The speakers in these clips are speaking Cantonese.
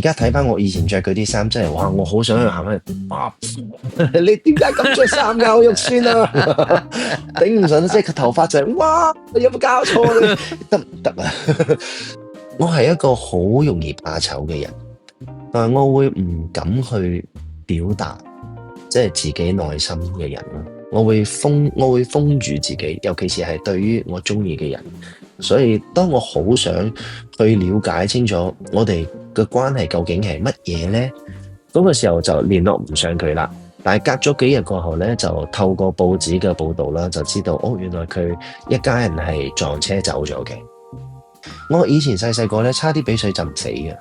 而家睇翻我以前着嗰啲衫，真係哇！我好想去行翻去，哇！你點解咁着衫㗎？我肉酸啊！頂唔順，即係個頭髮就係、哇！你有冇搞錯？你得唔得啊？我係一個好容易怕醜嘅人，但係我會唔敢去表達，即係自己內心嘅人咯。我會封住自己，尤其是係對於我中意嘅人。所以當我好想去了解清楚我哋嘅關係究竟係乜嘢呢？嗰個時候就聯絡唔上佢啦。但係隔咗幾日過後呢，就透過報紙嘅報導啦，就知道哦，原來佢一家人係撞車走咗嘅。我以前細細個咧，差啲俾水浸死嘅，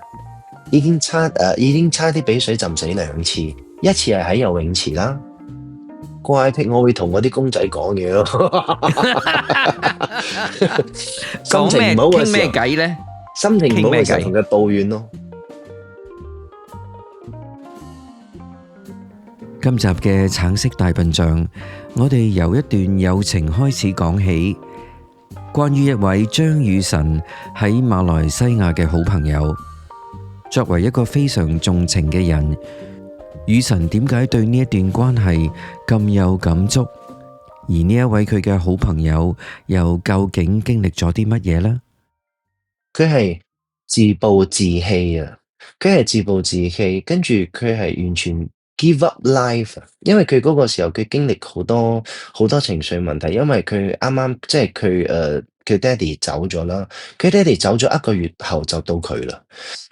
已經差啲俾水浸死2次，一次係喺游泳池啦。怪癖我會同我啲公仔講嘢咯，心情唔好嘅時候傾咩偈咧？心情唔好嘅時候同佢抱怨咯。今集嘅橙色大笨象，我哋由一段友情開始講起，關於一位張雨晨喺馬來西亞嘅好朋友。作為一個非常重情嘅人，雨晨點解對呢一段關係咁有感觸？而呢一位佢嘅好朋友又究竟經歷咗啲乜嘢呢？佢係自暴自棄啊！佢係自暴自棄，跟住佢係完全 give up life 啊！因為佢嗰個時候佢經歷好多情緒問題，因為佢啱啱即係佢爹哋走咗啦，佢爹哋走咗1個月後就到佢啦，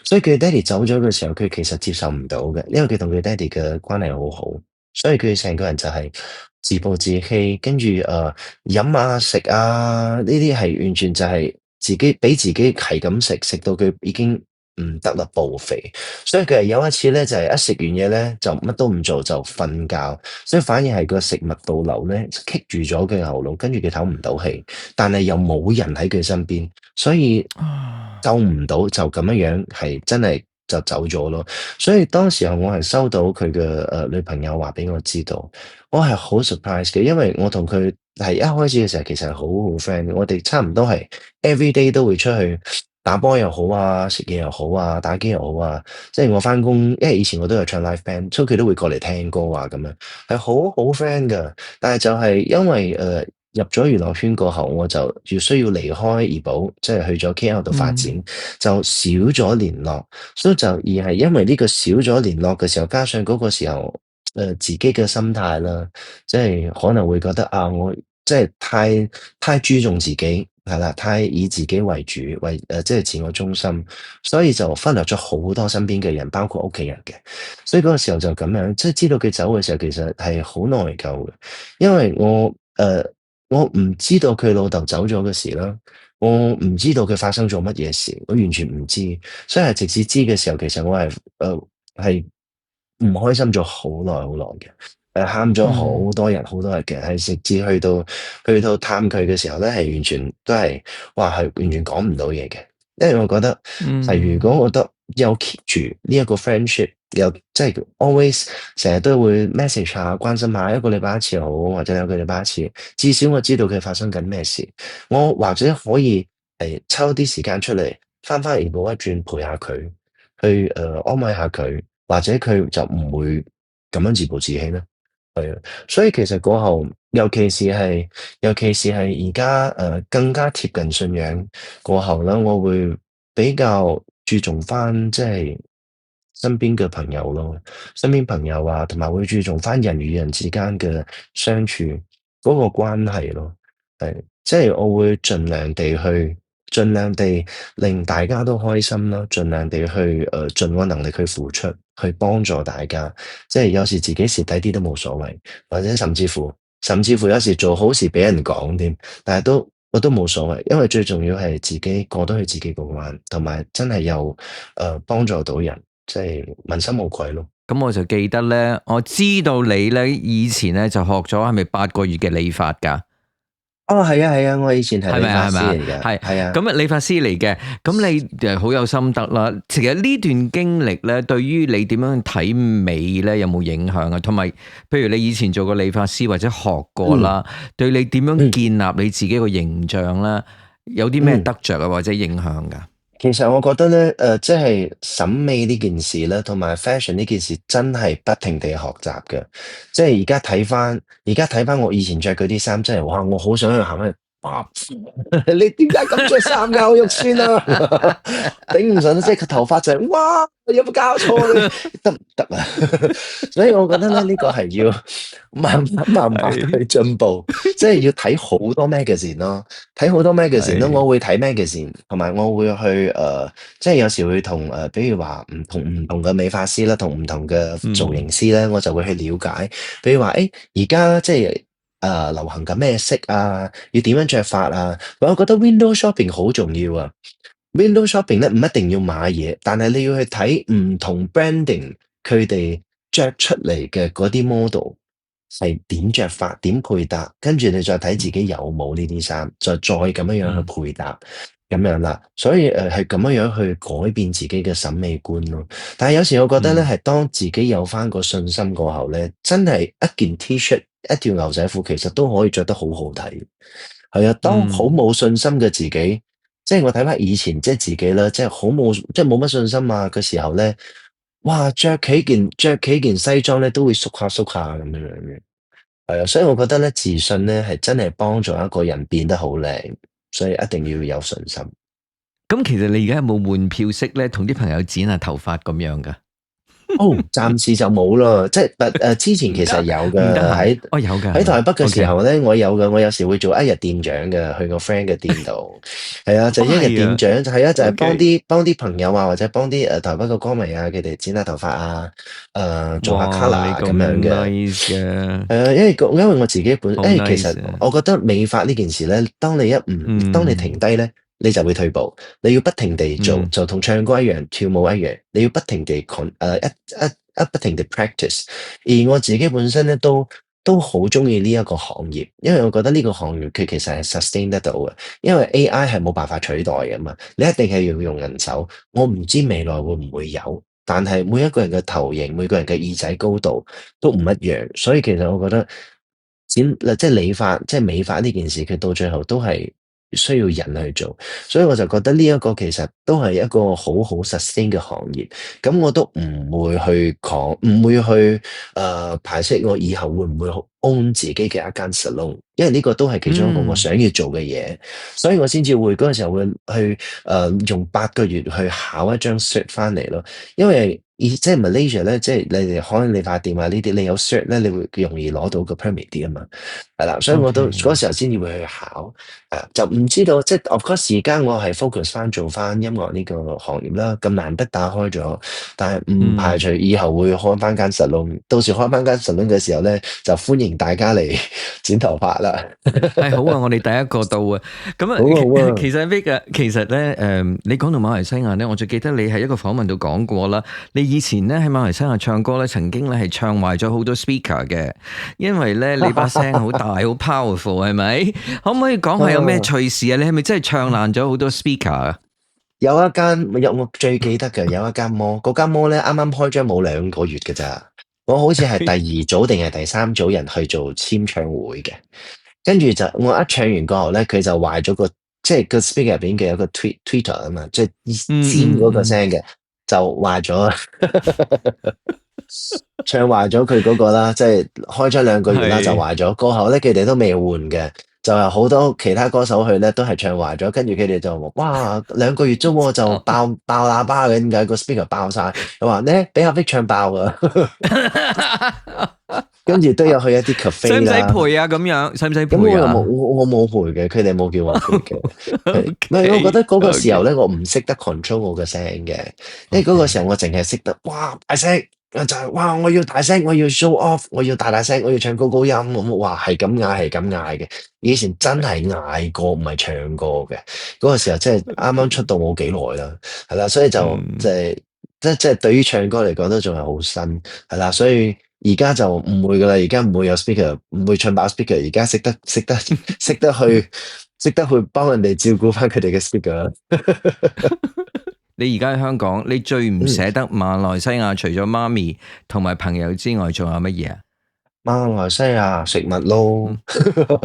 所以佢爹哋走咗嘅時候，佢其實接受唔到嘅，因為佢同佢爹哋嘅關係好好，所以佢成個人就係自暴自棄，跟住飲啊食啊呢啲係完全就係自己俾自己係咁食到佢已經唔得啦，暴肥，所以佢係有一次咧就係一食完嘢咧就乜都唔做就瞓覺，所以反而係個食物倒流咧棘住咗佢喉嚨，跟住佢唞唔到氣，但係又冇人喺佢身邊，所以救唔到就咁樣係真係就走咗咯。所以當時候我係收到佢嘅女朋友話俾我知道，我係好 surprise 嘅，因為我同佢係一開始嘅時候其實係好好 friend 嘅，我哋差唔多係 every day 都會出去打波又好啊，食嘢又好啊，打機又好啊，即係我翻工，因為以前我都有唱 live band，所以佢都會過嚟聽歌啊咁樣，係好好 friend 噶。但係就係因為入咗娛樂圈過後，我就要需要離開怡保，即係去咗 KL 度發展，就少咗聯絡，所以就而係因為呢個少咗聯絡嘅時候，加上嗰個時候自己嘅心態啦，即係可能會覺得啊，我即係太注重自己。係啦，太以自己為主，即係自我中心，所以就忽略咗好多身邊嘅人，包括屋企人嘅。所以嗰個時候就咁樣，即係知道佢走嘅時候，其實係好內疚嘅，因為我唔知道佢老豆走咗嘅事啦，我唔知道佢發生咗乜嘢事，我完全唔知，所以係直至知嘅時候，其實我係唔開心咗好耐好耐嘅。喊咗好多日好多日嘅，係直至去到探佢嘅時候咧，係完全都係話係完全講唔到嘢嘅，因為我覺得係如果我覺得有 keep 住呢一個 friendship，又即係 always 成日都會 message 下關心下，1個禮拜1次好，或者2個禮拜1次，至少我知道佢發生緊咩事，我或者可以抽啲時間出嚟翻怡保一轉陪下佢，去安慰下佢，或者佢就唔會咁樣自暴自棄咧。係啊，所以其實過後，尤其是係而家更加貼近信仰過後啦，我會比較注重翻即係身邊嘅朋友咯，身邊朋友啊，同埋會注重翻人與人之間嘅相處嗰個關係咯，係即係我會盡量地令大家都開心啦，盡量地去盡我能力去付出，去幫助大家。即係有時自己蝕底啲都冇所謂，或者甚至乎有時做好事俾人講添，但係我都冇所謂，因為最重要係自己過得去自己個關，同埋真係有幫助到人，即係問心無愧咯。咁我就記得咧，我知道你咧以前咧就學咗係咪8個月嘅理髮㗎？哦，係啊，我以前係理髮師嚟嘅，係啊。咁理髮師嚟嘅，咁你就好有心得啦。其實呢段經歷咧，對於你點樣睇美咧，有冇影響啊？同埋，譬如你以前做過理髮師或者學過啦，對你點樣建立你自己個形象啦，有啲咩得着啊，或者影響噶？其實我覺得咧，即係審美呢件事咧，同埋 fashion 呢件事真係不停地學習嘅。即係而家睇翻我以前着嗰啲衫，真係哇！我好想去行去，哇！你點解咁着衫㗎？我肉酸啊！頂唔順，即係個頭髮就係、哇！有冇搞錯你得唔得啊？所以我覺得咧，呢、個係要慢慢去係，進步，即係要睇好多 magazine 咯。睇好多 magazine 咯，係，我會睇 magazine，同埋我會去即係有時會同比如話唔同嘅美髮師啦，同唔同嘅造型嗯師咧，我就會去了解。比如話，誒而家即係流行緊咩色啊，要點樣着法啊？我覺得 window shopping 好重要啊。window shopping 咧唔一定要買嘢，但係你要去睇唔同 branding 佢哋着出嚟嘅嗰啲 model 係點着法、點配搭，跟住你再睇自嗯己有冇呢啲衫，再咁樣樣嗯去配搭，咁樣啦。所以係咁樣樣去改變自己嘅審美觀咯。但係有時我覺得咧，嗯係當自己有翻個信心過後咧，真係一件 T-shirt、一條牛仔褲，其實都可以着得好好睇。係啊，當好嗯冇信心嘅自己，即係我睇翻以前即係自己啦，即係好冇即係冇乜信心啊嘅時候咧，哇！着起件西裝咧，都會縮下咁樣樣嘅。係啊，所以我覺得咧，自信咧係真係幫助一個人變得好靚，所以一定要有信心。咁其實你而家有冇換票式咧，同啲朋友剪下頭髮咁樣噶？哦，暫時就冇啦，即係之前其實唔得，有唔得嘅，閒。喺哦，有㗎係嘛喺台北嘅時？OK。候咧，我有嘅，我有時會做一日店長嘅，去個 friend 嘅店度，係啊，就哦，一日係啊。店長，係啊，就係幫 OK。啲朋友啊，或者幫啲台北嘅歌迷啊，佢哋剪下頭髮啊，做下 哇，你 color 咁樣咁嘅。nice 嘅，因為我自己好其實 nice 啊。我覺得美髮呢件事咧，當你停嗯低咧，你就會退步。你要不停地做，嗯就同唱歌一樣，跳舞一樣，你要不停地不停地 practice。而我自己本身咧都好中意呢一個行業，因為我覺得呢個行業佢其實係 sustain 得到嘅，因為 AI 係冇辦法取代嘅嘛，你一定係要用人手。我唔知未來會唔會有，但係每一個人嘅頭型、每個人嘅耳仔高度都唔一樣，所以其實我覺得即係理髮、即係美髮呢件事，佢到最後都係需要人去做，所以我就覺得呢一個其實都係一個好好 sustain 嘅行業。咁我都唔會去講，唔會去排斥我以後會唔會 own 自己嘅一間 salon，因為呢個都係其中一個我嗯想要做嘅嘢，所以我先至會嗰個時候會去用8個月去考一張 cert 翻嚟咯。因為即係 Malaysia 咧，即係你哋開理髮店啊呢啲，你有 cert 咧，你會容易攞到個 permit 啲啊嘛，係啦，所以我都嗰，OK。時候先至會去考，就唔知道即係 of course 而家我係 focus 翻做翻音樂呢個行業啦，咁難得打開咗，但係唔排嗯。除以後會開翻間 salon，到時開翻間 salon 嘅時候咧，就歡迎大家嚟剪頭髮啦。係好啊！我哋第一個到啊，咁啊，好啊好啊，其實 Vic 啊，其實咧，你講到馬來西亞咧，我最記得你喺一個訪問度講過啦。你以前咧喺馬來西亞唱歌咧，曾經咧係唱壞咗好多 speaker 嘅，因為咧你把聲好大，好 powerful，係咪？可唔可以講下有咩趣事啊？你係咪真係唱爛咗好多 speaker 啊？我最記得嘅有一間摩，嗰間摩咧啱啱開張冇2個月嘅咋，我好似係第二組定係第三組人去做簽唱會嘅。跟住就我一唱完過後咧，佢就壞咗個，即係個 speaker 入邊嘅有個 tweeter 啊嘛，即係尖嗰個嗯聲嘅，就壞咗，唱壞咗佢嗰個啦，即係開咗2個月啦就係。壞咗。過後咧佢哋都未換嘅，就係好多其他歌手去咧都係唱壞咗，跟住佢哋就話：哇2個月啫喎，就爆喇叭嘅，點解個 speaker 爆晒？佢話咧俾阿 Vic 唱爆啊！跟住都有去一啲 cafe 使唔使啦。賠啊？咁樣使唔使咁我又冇，賠啊我冇賠嘅，佢哋冇叫我賠嘅。唔係，我覺？OK 得嗰個時候 OK 咧，我唔識得 control 我嘅聲嘅，因為嗰個時候我淨係識得哇大聲，就係哇我要大聲，我要 show off，我要大聲，我要唱高音咁，哇係咁嗌係咁嗌嘅。以前真係嗌過，唔係唱歌嘅。嗰個時候即係啱啱出道冇幾耐啦，係啦，所以就嗯。即係對於唱歌嚟講都仲係好新，係啦，所以而家就唔會噶啦，而家唔會有 speaker，唔會唱爆 speaker，而家識得去幫人哋照顧翻佢哋嘅 speaker。你而家喺香港，你最唔嗯捨得馬來西亞除咗媽咪同埋朋友之外，仲有乜嘢啊？馬來西亞食物咯，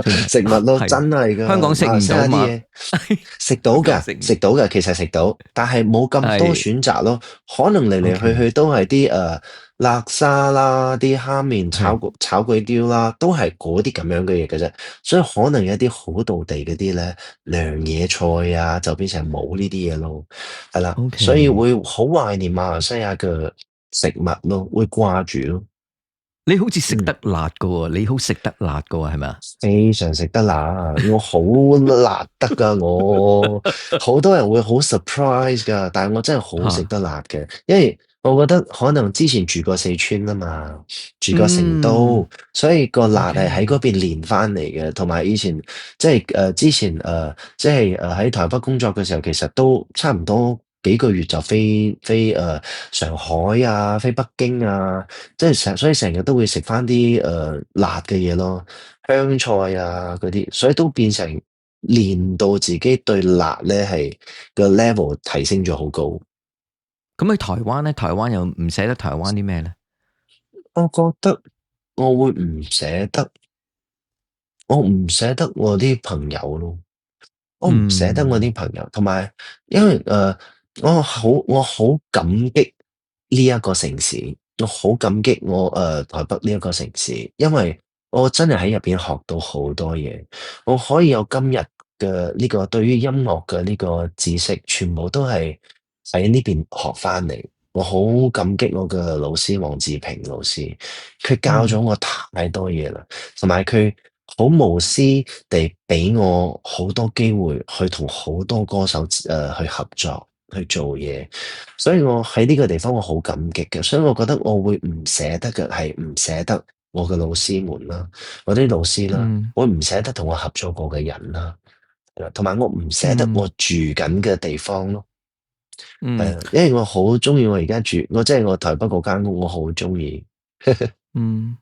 嗯，食物食物咯，係真係香噶，港食唔馬來西到嘛？亞啲嘢食到香港㗎，食唔食到㗎，其實食到，但係冇咁多係選擇咯。可能嚟嚟去 OK 去都係啲辣沙啦、啲蝦麵、係炒粿條啦，都係嗰啲咁樣嘅嘢嘅啫。所以可能有啲好道地嗰啲咧，涼野菜啊，就變成冇呢啲嘢咯。係啦，所以 OK。會好懷念馬來西亞嘅食物咯，會掛住咯。你好似食嗯。得辣噶喎，你好食得辣噶喎，係咪啊？非常食得辣，我好辣得噶我，好多人會好 surprise 噶，但係我真係好食嚇，得辣嘅，因為我覺得可能之前住過四川啊嘛，住過成嗯都，所以個辣係喺嗰，OK，邊練翻嚟嘅，同埋以前即係之前即係喺台北工作嘅時候，其實都差唔多幾個月就飛上海啊，飛北京啊，即係所以成日都會食翻啲辣嘅嘢咯。香菜啊嗰啲，所以都變成練到自己對辣咧係個 level 提升咗好高。咁喺台灣咧，台灣又唔捨得台灣啲咩咧？我覺得我會唔捨得，我唔捨得我啲朋友咯。我唔捨得我嗯啲朋友，同埋因為我好感激呢一個城市，我好感激我台北呢一個城市，因為我真係喺入邊學到好多嘢，我可以有今日嘅呢個對於音樂嘅呢個知識，全部都係喺呢邊學翻嚟。我好感激我嘅老師黃志平老師，佢教咗嗯我太多嘢啦，同埋佢好無私地俾我好多機會去同好多歌手去合作去做嘢，所以我喺呢個地方我好感激嘅，所以我覺得我會唔捨得嘅係唔捨得我嘅老師們啦，我啲老師啦，嗯我唔捨得同我合作過嘅人啦，同埋我唔捨得我嗯住緊嘅地方咯，嗯因為我好中意我而家住，我即係我台北嗰間屋，我好中意，嗯。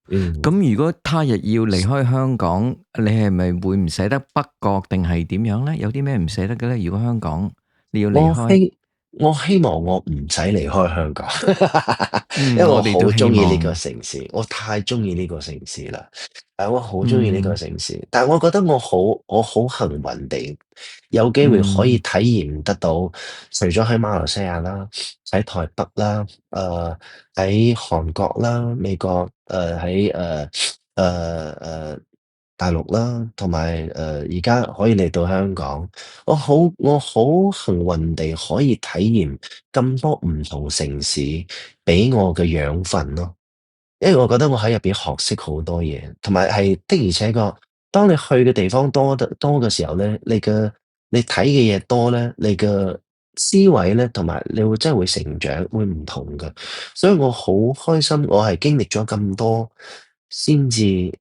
嗯，咁如果他日要離開香港，你係咪會唔捨得北角定係點樣咧？有啲咩唔捨得嘅咧？如果香港你要離開，我希我希望我唔使離開香港，因為嗯，我我哋都希好中意呢個望，城市，我太中意呢個城市啦。我好中意呢個嗯城市，但係我覺得我好幸運地有機會可以嗯體驗得到，除咗喺馬來西亞啦，喺台北啦，喺韓國啦、美國，喺誒大陸啦，同埋而家可以嚟到香港，我好幸運地可以體驗咁多唔同城市俾我嘅養分咯。因為我覺得我喺入邊學識好多嘢，同埋係的而且確，當你去嘅地方多得多嘅時候咧，你睇嘅嘢多咧，你嘅思維咧，同埋你會真係會成長，會唔同嘅。所以我好開心，我係經歷咗咁多，先至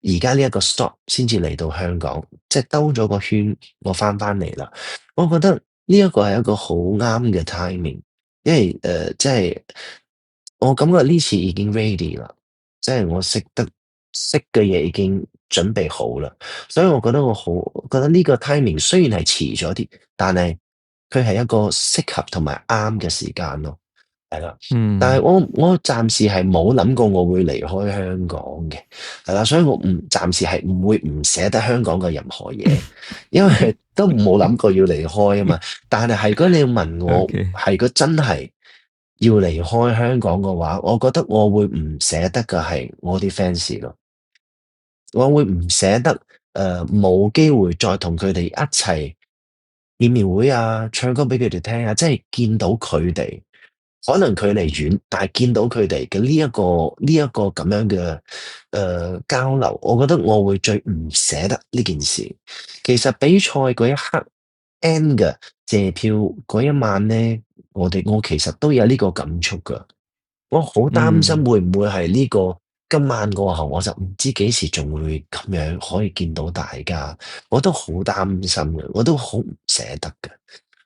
而家呢一個 stop，先至嚟到香港，即係兜咗個圈，我翻嚟啦。我覺得呢一個係一個好啱嘅 timing。因為即係我感覺呢次已經 ready 啦，即係我識嘅嘢已經準備好啦，所以我覺得覺得呢個 timing 雖然係遲咗啲，但係佢係一個適合同埋啱嘅時間咯，係啦。但係嗯我暫時係冇諗過我會離開香港嘅，係啦，所以我暫時係唔會唔捨得香港嘅任何嘢，因為都冇諗過要離開啊嘛。但係如果你要問我，，OK，係如果真係要離開香港嘅話，我覺得我會唔捨得嘅係我啲 fans 咯，我會唔捨得冇機會再同佢哋一齊見面會啊，唱歌俾佢哋聽啊，即係見到佢哋。可能距離遠，但係見到佢哋嘅呢一個咁樣嘅交流，我覺得我會最唔捨得呢件事。其實比賽嗰一刻 end 嘅謝票嗰一晚咧，我其實都有呢個感觸噶。我好擔心嗯會唔會係呢個今晚過後，我就唔知幾時仲會咁樣可以見到大家，我都好擔心嘅，我都好唔捨得嘅。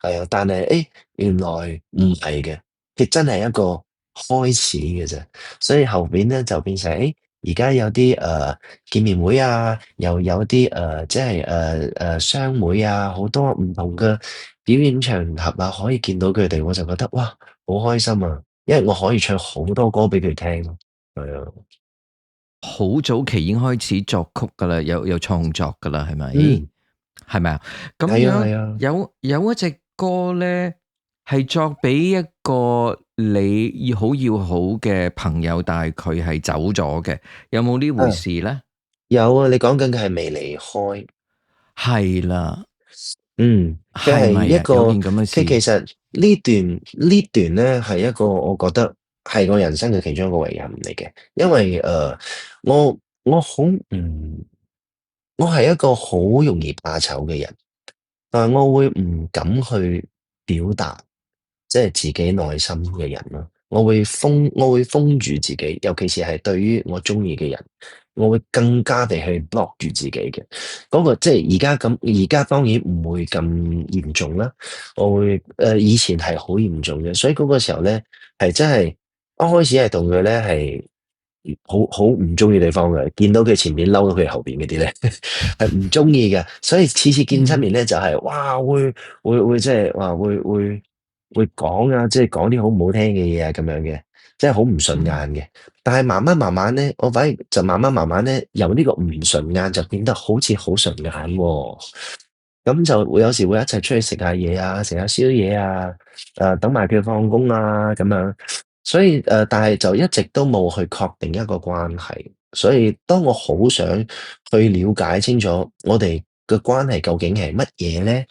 係啊，但係原來唔係嘅，佢真係一個開始嘅啫。所以後邊咧就變成而家有啲見面會啊，又有啲即係商會啊，好多唔同嘅表演場合啊，可以見到佢哋，我就覺得哇，好開心啊！因為我可以唱好多歌俾佢聽咯，係啊。好早期已經開始作曲噶啦，有創作噶啦，係咪？嗯，係咪啊？咁係啊樣係啊，有一隻歌咧，係作俾一個你要好嘅朋友，但係佢係走咗嘅，有冇呢回啊事咧？有啊，你講緊嘅係未離開。係啦，嗯，佢係係咪啊？一個，有件咁嘅事，佢其實呢段咧係一個我覺得係我人生嘅其中一個遺憾嚟嘅，因為我好我係一個好容易怕醜嘅人，但係我會唔敢去表達。即係自己內心嘅人咯，我會封住自己，尤其是係對於我中意嘅人，我會更加地去 block 住自己嘅。個即係而家咁，而家當然唔會咁嚴重啦。我會以前係好嚴重嘅，所以嗰個時候咧係真係一開始係同佢咧係好唔中意對方嘅，見到佢前面嬲到佢後邊嗰啲咧係唔中意嘅，所以次次見親嗯面咧就係、哇會即係話會講啊，即係講啲好唔好聽嘅嘢啊，咁樣嘅，即係好唔順嗯眼嘅。但係慢慢咧，我反而就慢慢咧，由呢個唔順眼就變得好似好順眼喎。咁就會有時會一齊出去食下嘢啊，食下宵夜啊，等埋佢放工啊，咁樣。所以但係就一直都冇去確定一個關係。所以當我好想去了解清楚我哋嘅關係究竟係乜嘢咧，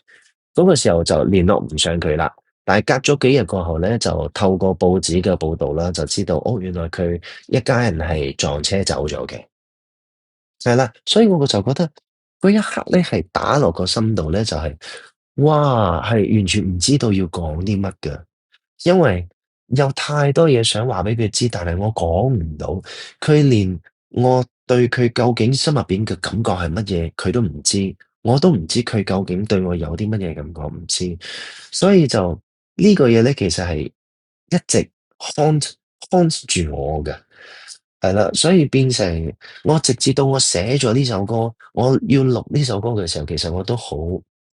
嗰個時候就聯絡唔上佢啦。但係隔咗幾日過後咧，就透過報紙嘅報導啦，就知道哦，原來佢一家人係撞車走咗嘅。係啦，所以我就覺得嗰一刻咧係打落個心度咧，就係哇，係完全唔知道要講啲乜㗎。因為有太多嘢想話俾佢知，但係我講唔到，佢連我對佢究竟心入邊嘅感覺係乜嘢，佢都唔知，我都唔知佢究竟對我有啲乜嘢感覺，唔知，所以就呢個嘢咧，其實係一直 haunt 住我嘅。係啦，所以變成我直至到我寫咗呢首歌，我要錄呢首歌嘅時候，其實我都好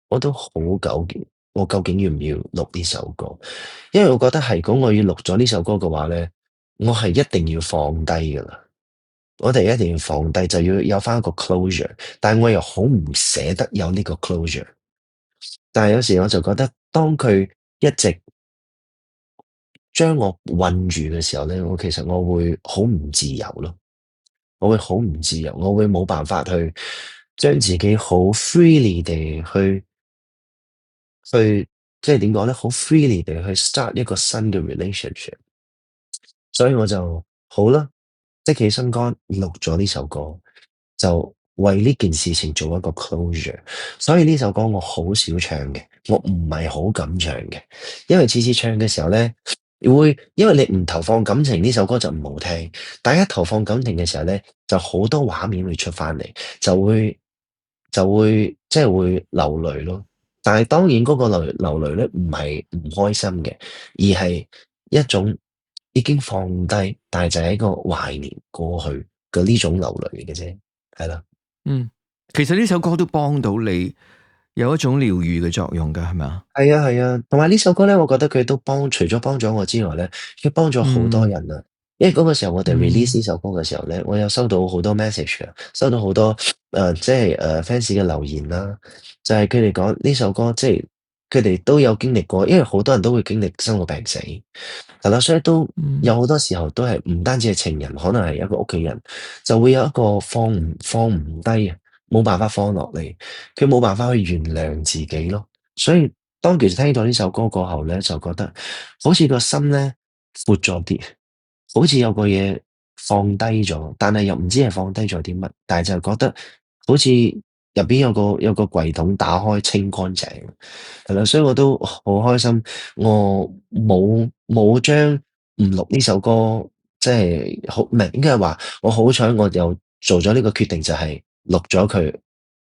糾結，我究竟要唔要錄呢首歌？因為我覺得係如果我要錄咗呢首歌嘅話咧，我係一定要放低噶啦，我哋一定要放低，就要有翻一個 closure，但係我又好唔捨得有呢個 closure，但係有時我就覺得，當佢一直將我困住嘅時候咧，其實我會好唔自由咯。我會好唔自由，我會冇辦法去將自己好 freely 地去即係點講咧，好 freely 地去 start 一個新嘅 relationship。所以我就好啦，即起心肝錄咗呢首歌，就為呢件事情做一個 closure。所以呢首歌我好少唱嘅，我唔係好敢唱嘅，因為次次唱嘅時候咧，因為你唔投放感情，呢首歌就唔好聽。但係一投放感情嘅時候咧，就好多畫面會出翻嚟，就會即係會流淚咯。但係當然嗰個流淚咧，唔係唔開心嘅，而係一種已經放低，但係就係一個懷念過去嘅呢種流淚嘅啫，係啦。嗯，其實呢首歌都幫到你，有一種療愈嘅作用噶，係咪啊？係啊係啊，同埋呢首歌咧，我覺得佢都除咗幫咗我之外咧，佢幫咗好多嗯人啊。因為嗰個時候我哋 release 嗯呢首歌嘅時候咧，我有收到好多 message 嘅，收到好多即係fans 嘅留言啦，就係佢哋講呢首歌，即係佢哋都有經歷過，因為好多人都會經歷生老病死。係啦，所以都嗯有好多時候都係唔單止係情人，可能係一個屋企人，就會有一個放唔低啊，冇辦法放落嚟，佢冇辦法去原諒自己咯。所以當其實聽到呢首歌過後咧，就覺得好似個心咧闊咗啲，好似有個嘢放低咗，但係又唔知係放低咗啲乜，但係就覺得好似入邊有個櫃桶打開清乾淨，係啦，所以我都好開心，我冇將唔錄呢首歌，即係好唔係應該係話我好彩，我又做咗呢個決定，就係錄咗佢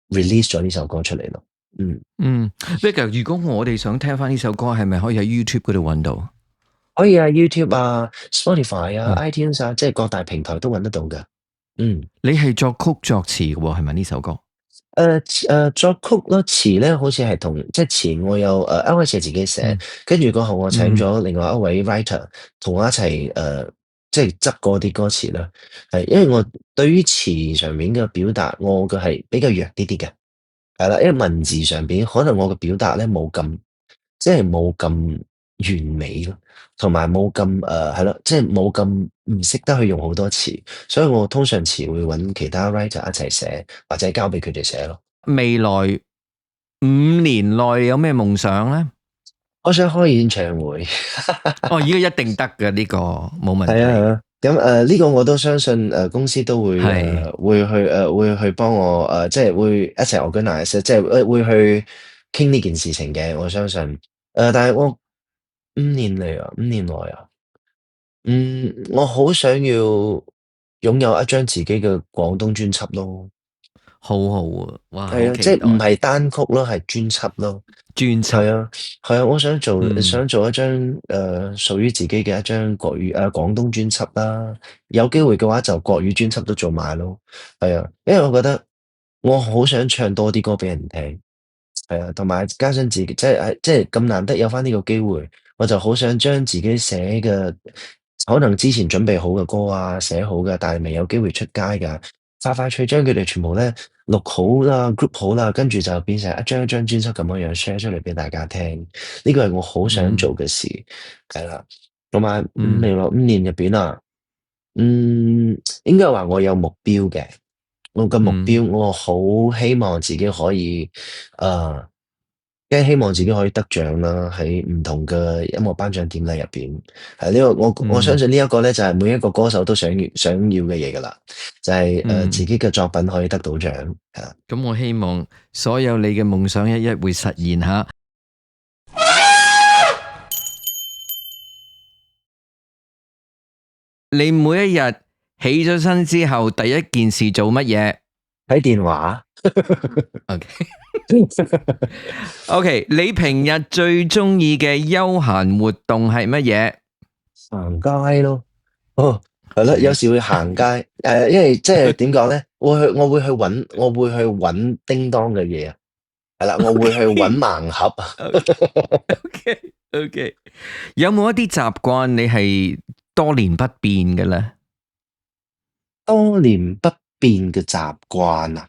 release 咗呢首歌出嚟咯。嗯，嗯，Victor，如果我哋想聽翻呢首歌，係咪可以喺 YouTube 嗰度揾到？可以啊，YouTube 啊、Spotify 啊、係，iTunes 啊，即係各大平台都揾得到㗎。嗯。你係作曲作詞嘅喎，係咪呢首歌？作曲咯，詞咧好似係同即係詞我有一開始係自己寫，嗯跟住過後我請嗯咗另外一位 writer 同我一齊即係執過啲歌詞啦。係因為我對於詞上面嘅表達，我嘅係比較弱啲嘅。係啦，因為文字上邊可能我嘅表達咧冇咁，即係冇咁完美咯，同埋冇咁係咯，即係冇咁唔識得去用好多詞，所以我通常詞會揾其他 writer 一齊寫，或者交俾佢哋寫咯。未來5年內有咩夢想呢？我想開演唱會。哦，依個一定得嘅，呢個冇問題。係啊係啊，咁呢個我都相信公司都會係會去幫我即係會一齊 organize，即係會去傾呢件事情嘅，我相信。但係我5年內啊，我好想要擁有一張自己嘅廣東專輯咯。好好啊，哇，係啊，即好期待係唔係單曲咯，係專輯咯。專輯。係啊，係啊，我想做嗯想做一張屬於自己嘅一張國語廣東專輯啦。有機會嘅話就國語專輯都做埋咯。係啊，因為我覺得我好想唱多啲歌俾人聽。係啊，同埋加上自己即係咁難得有翻呢個機會，我就好想將自己寫嘅可能之前準備好嘅歌啊，寫好嘅，但係未有機會出街㗎，快快脆將佢哋全部咧錄好啦，group 好啦，跟住就變成一張一張專輯咁樣樣 share 出嚟俾大家聽。呢個係我好想嗯做嘅事，係啦。同埋嗯未來5年入邊啊，應該話我有目標嘅。我嘅目嗯標，我好希望自己可以，即係希望自己可以得獎啦，喺唔同嘅音樂頒獎典禮入邊，係呢個我相嗯信呢一個咧就係每一個歌手都想要嘅嘢噶啦，就係自嗯，己嘅作品可以得到獎，係啦。咁我希望所有你嘅夢想一一會實現吓。你每一日起咗身之後，第一件事做乜嘢睇電話。？OK OK，你平日最中意嘅休閒活動係乜嘢行街咯。哦，係咯，有？OK 時會行街，因為即係點講咧，我會去揾叮當嘅嘢啊，係啦，我會去揾盲盒啊。OK OK，有冇一啲習慣你係多年不變嘅咧？多年不變嘅習慣啊。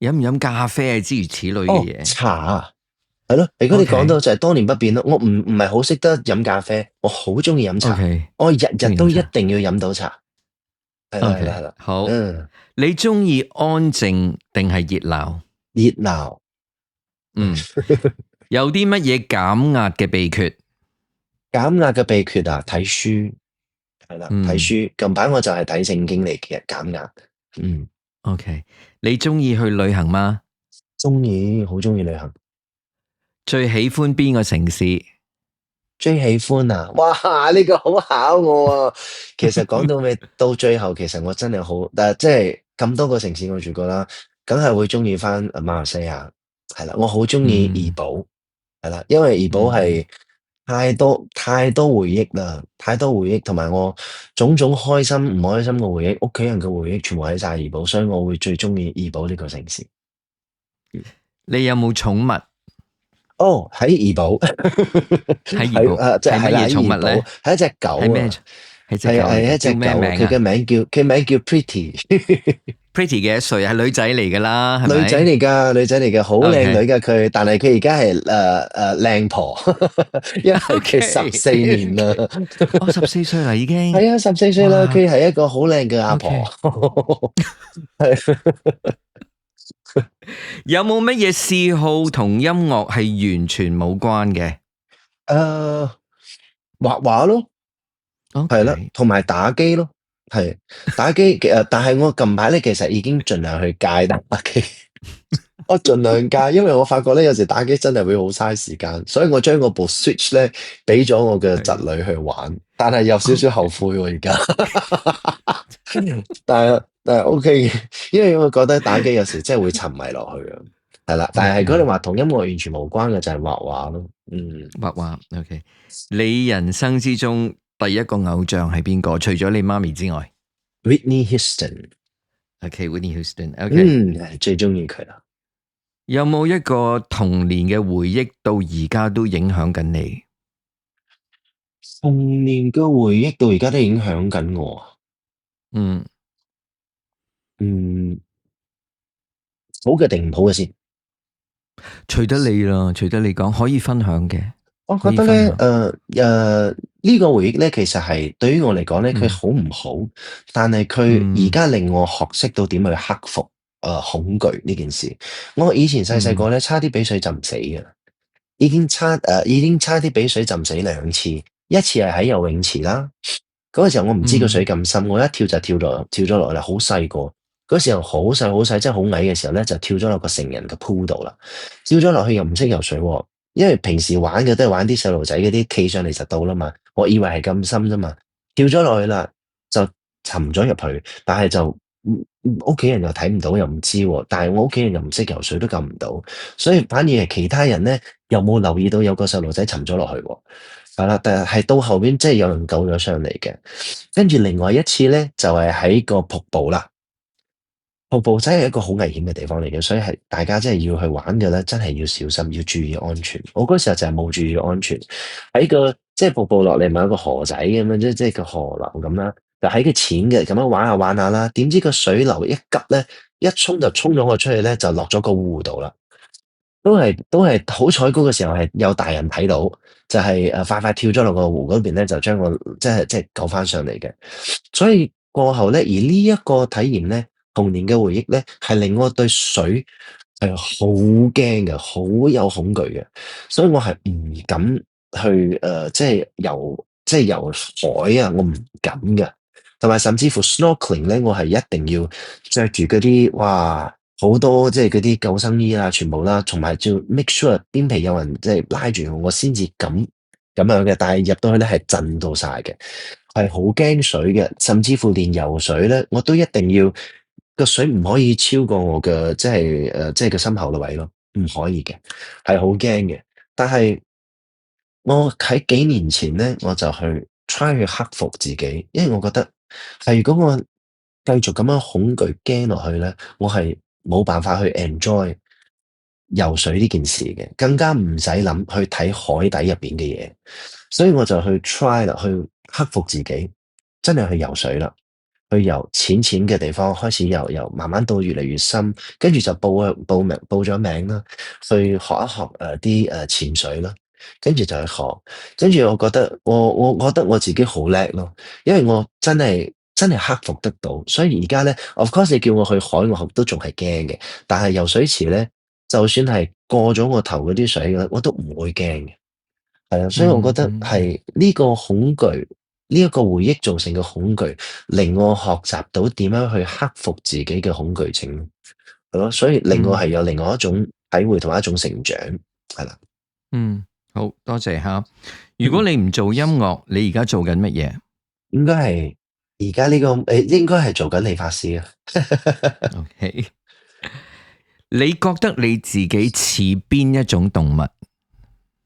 飲唔飲咖啡啊？諸如此類嘅哦，嘢。茶啊，係咯。如果你講 OK 到就係多年不變咯，我唔係好識得飲咖啡，我好中意飲茶，OK，我日日都一中意飲茶。定要飲到茶。係啦係啦 OK，係啦，好。嗯，你中意安靜定係熱鬧？熱鬧。嗯，有啲乜嘢減壓嘅秘訣？減壓嘅秘訣啊，睇書。係啦，睇嗯書。近排我就係睇聖經嚟嘅減壓。嗯， ，OK。你中意去旅行嗎？中意，好中意旅行。最喜歡邊個城市？最喜歡啊！哇，呢個好考我啊。其實講到尾，到最後，其實我真係好，但係即係咁多個城市我住過啦，梗係會中意翻馬來西亞。係啦，我好中意怡嗯保。係啦，因為怡保嗯係太多回憶啦，太多回憶，同埋我種種開心唔開心嘅回憶，屋企人嘅回憶，全部喺晒怡保，所以我會最中意怡保呢個城市。你有冇寵物？哦，喺怡保。喺怡保即係係啦，係乜嘢喺怡保寵物咧？係一隻狗係咩？啊。係隻係狗嚟嘅，係一隻狗，叫咩名佢嘅啊名叫 Pretty。 ？Pretty 幾多歲？係女仔嚟噶啦，係咪？女仔嚟㗎，女仔嚟㗎，好靚 OK 女㗎佢，但係佢而家係靚婆。因為佢14年啦。哦，14歲啦已經。係啊，14歲啦，哇佢係一個好靚嘅阿婆。，OK。係。有冇乜嘢嗜好同音樂係完全冇關嘅誒，畫畫咯。係啦， ？OK，同埋打機咯。係打機但係我近排咧其實已經盡量去戒打機。我盡量戒，因為我發覺咧有時打機真係會好嘥時間，所以我將我部 Switch 咧俾咗我嘅侄女去玩，但係有少少後悔喎而家。但係 OK 嘅，因為我覺得打機有時真係會沉迷落去啊。係啦，但係如果你話同音樂完全無關嘅就係畫畫咯。畫畫。OK，你人生之中第一個偶像係邊個？除咗你媽咪之外 Whitney Houston。 ，OK，Whitney Houston。OK，最中意佢啦。有冇一個童年嘅回憶到而家都影響緊你？童年嘅回憶到而家都影響緊我啊。嗯，嗯，好嘅定唔好嘅先。隨得你啦，隨得你講，可以分享嘅，我可覺得咧，以分享。呢個回憶咧，其實係對於我嚟講咧，佢嗯好唔好，但係佢而嗯家令我學識到點去克服恐懼呢件事。我以前細細個嗯咧，差啲俾水浸死嘅。已經差啲俾水浸死兩次，一次係喺游泳池啦。嗰個時候我唔知個水嗯咁深，我一跳就跳咗落嚟，好細個。嗰時候好細好細，即係好矮嘅時候咧，就跳咗落個成人嘅 pool 度啦。跳咗落去又唔識游水喎，因為平時玩嘅都係玩啲細路仔嗰啲企上嚟就到啦嘛。我以為係咁深啫嘛，跳咗落去啦，就沉咗入去，但係就屋企人又睇唔到又唔知喎，但係我屋企人又唔識游水都救唔到，所以反而係其他人咧又冇留意到有個細路仔沉咗落去喎。係啦，但係到後邊即係有人救咗上嚟嘅。跟住另外一次咧，就係喺個瀑布啦。瀑布真係一個好危險嘅地方嚟嘅，所以係大家真係要去玩嘅咧，真係要小心，要注意安全。我嗰時候就係冇注意安全，喺個即係瀑布落嚟咪有個河仔咁樣，即係個河流咁啦，就喺個淺嘅咁樣玩下玩下啦。點知個水流一急咧，一衝就衝咗我出去咧，就落咗個湖度啦。都係好彩嗰個時候係有大人睇到，就係快快跳咗落個湖嗰邊咧，就將我即係救翻上嚟嘅。所以過後咧，而呢一個體驗咧，童年嘅回憶咧，係令我對水係好驚嘅，好有恐懼嘅。所以我係唔敢去即係游海啊，我唔敢嘅。同埋甚至乎 snorkeling 咧，我係一定要着住嗰啲哇好多即係嗰啲救生衣啦，全部啦，同埋要 make sure 邊皮有人即係拉住我先至敢咁樣嘅。但係入到去咧係震到晒嘅。係好驚水嘅，甚至乎連游水咧，我都一定要個水唔可以超過我嘅即係個心口嘅位咯，唔可以嘅，係好驚嘅。但係我喺幾年前咧，我就去 try 去克服自己，因為我覺得係如果我繼續咁樣恐懼驚落去咧，我係冇辦法去 enjoy 游水呢件事嘅，更加唔使諗去睇海底入邊嘅嘢。所以我就去 try 啦，去克服自己，真係去游水啦，去游淺淺嘅地方開始游，慢慢到越嚟越深，跟住就報咗名啦，去學一學啲潛水啦，跟住就去學，跟住我覺得我自己好叻咯，因為我真係克服得到，所以而家咧，of course 你叫我去海，我都仲係驚嘅，但係游水池咧，就算係過咗我頭嗰啲水嘅，我都唔會驚嘅。係啊，所以我覺嗯得嗯嗯係呢個恐懼，呢一個回憶造成嘅恐懼，令我學習到點樣去克服自己嘅恐懼症，係咯，所以令我係嗯有另外一種體會同埋一種成長，係啦。嗯，好多謝吓。如果你唔做音樂，你而家做緊乜嘢應該係而家呢個應該係做緊理髮師啊。 ？OK，你覺得你自己似邊一種動物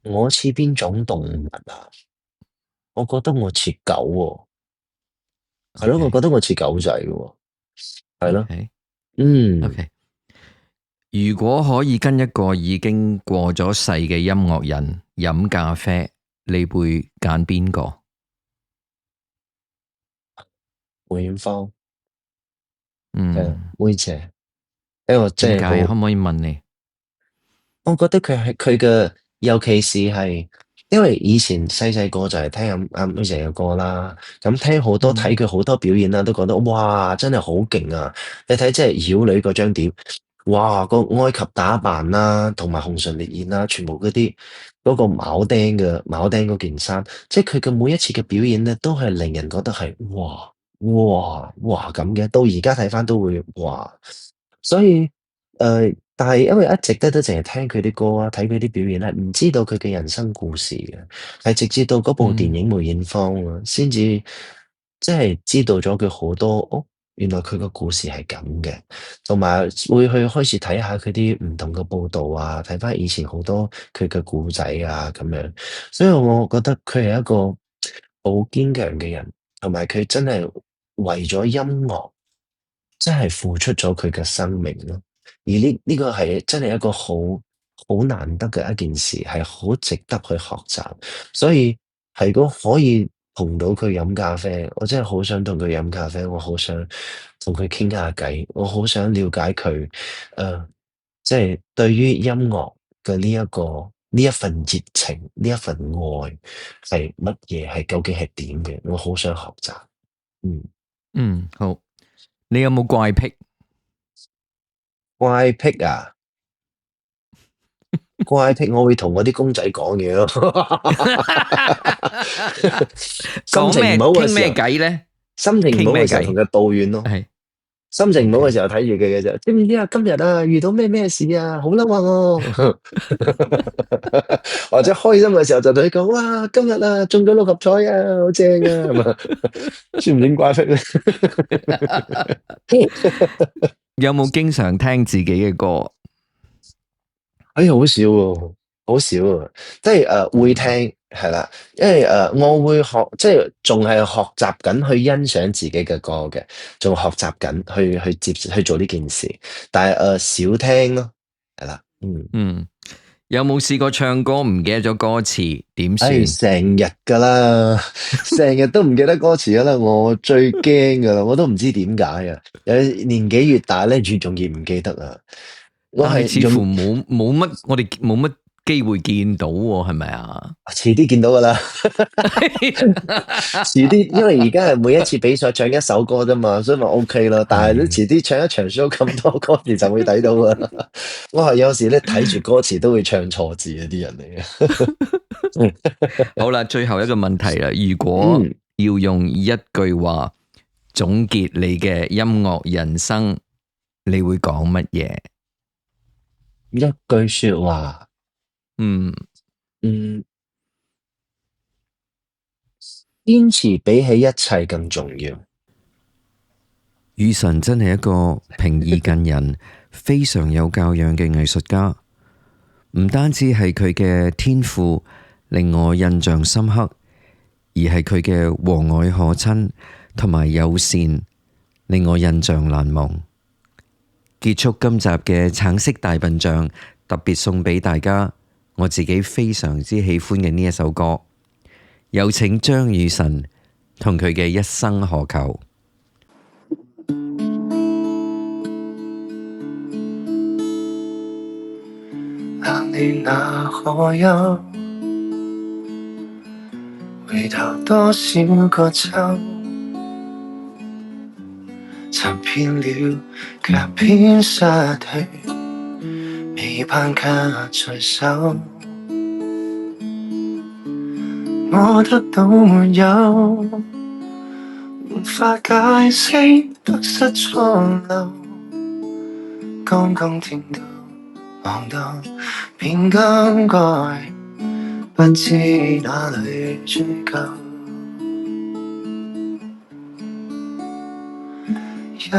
我似邊種動物啊？我覺得我似狗喎，係咯，我？OK 覺得我似狗仔嘅喎，係咯，OK 嗯，OK。如果可以跟一個已經過咗世嘅音樂人飲咖啡，你會揀邊個？梅艷芳，係啊，嗯，梅姐，因為我真係點解？可好。唔可以問你？我覺得佢嘅，尤其是係，因為以前細細個就係聽阿妹姐嘅歌啦，咁聽好多睇嗯佢好多表演啦，都覺得哇，真係好勁啊！你睇即係妖女嗰張碟，哇，個埃及打扮啦，同埋紅唇烈焰啦，全部嗰啲嗰個鉚釘嗰件衫，即係佢嘅每一次嘅表演咧，都係令人覺得係哇咁嘅，到而家睇翻都會哇。所以但係因為一直都淨係聽佢啲歌啊，睇佢啲表演咧，唔知道佢嘅人生故事嘅，係直至到嗰部電嗯影梅艷芳啊，先至即係知道咗佢好多，哦，原來佢個故事係咁嘅，同埋會去開始睇下佢啲唔同嘅報道啊，睇翻以前好多佢嘅故仔啊咁樣，所以我覺得佢係一個好堅強嘅人，同埋佢真係為咗音樂。真係付出咗佢嘅生命咯，而呢個係真係一個好難得嘅一件事，係好值得去學習。所以係如果可以同到佢飲咖啡，我真係好想同佢飲咖啡，我好想同佢傾下偈，我好想了解佢，即係對於音樂嘅呢一份熱情，呢一份愛係乜嘢，係究竟係點嘅，我好想學習。嗯，嗯，好。你有冇怪癖？怪癖啊，怪癖，我會同我啲公仔講嘢咯。心講咩？情唔好嘅傾咩時候，偈咧？心情唔傾咩偈？好嘅時候同佢抱怨咯。係心情唔好嘅，OK。時候睇住佢嘅啫，知唔知啊？今日啊遇到咩事啊，好嬲啊我，或者開心嘅時候就同佢講，哇，今日啊中咗六合彩啊，好正啊，係嘛？算唔算怪癖咧？有冇經常聽自己嘅歌？哎呀，好少喎，好少啊，即係會嗯聽係啦，因為我會學，即係仲係學習緊去欣賞自己嘅歌嘅，仲學習緊去做呢件事，但係少聽咯，係啦，嗯。嗯，有冇試過唱歌唔記得咗歌詞點唉，算？成日噶啦，成日都唔記得歌詞噶啦，我最驚噶啦，我都唔知點解啊！有年紀越大咧，越容易唔記得啊！我但係似乎係用冇乜，我哋冇乜機會見到喎，係咪啊？遲啲見到噶啦，遲啲，因為而家係每一次比賽唱一首歌啫嘛，所以咪 OK 咯。但係你係。遲啲唱一場 show 咁多歌詞就會睇到噶啦。我係有時咧睇住歌詞都會唱錯字嗰啲人嚟嘅。好啦，最後一個問題啦，如果嗯，要用一句話總結你嘅音樂人生，你會講乜嘢？一句說話，嗯，嗯。堅持比起一切更重要。雨神真係一個平易近人、非常有教養嘅藝術家，唔單止係佢嘅天賦令我印象深刻，而係佢嘅和藹可親同埋友善令我印象難忘。結束今集嘅橙色大笨象，特別送俾大家我自己非常之喜歡嘅呢一首歌，有請張雨晨同佢嘅一生何求。行你那可有回頭多少個秋，尋遍了卻偏失去，未盼卻隨手。我得到沒有，無法解釋得失錯漏，剛剛聽到望到便更改，不知哪裏追究。一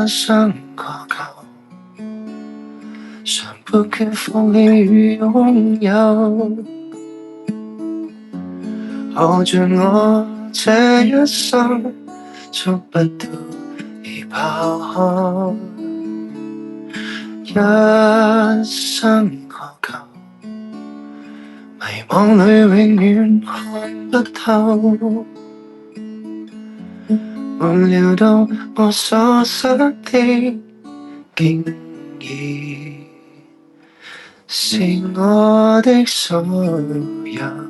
生渴求，常不缺放棄與擁有，耗盡我這一生，觸不到已拋開。一生渴求，迷惘裏永遠看不透，沒料到我所失的，竟已是我的所有。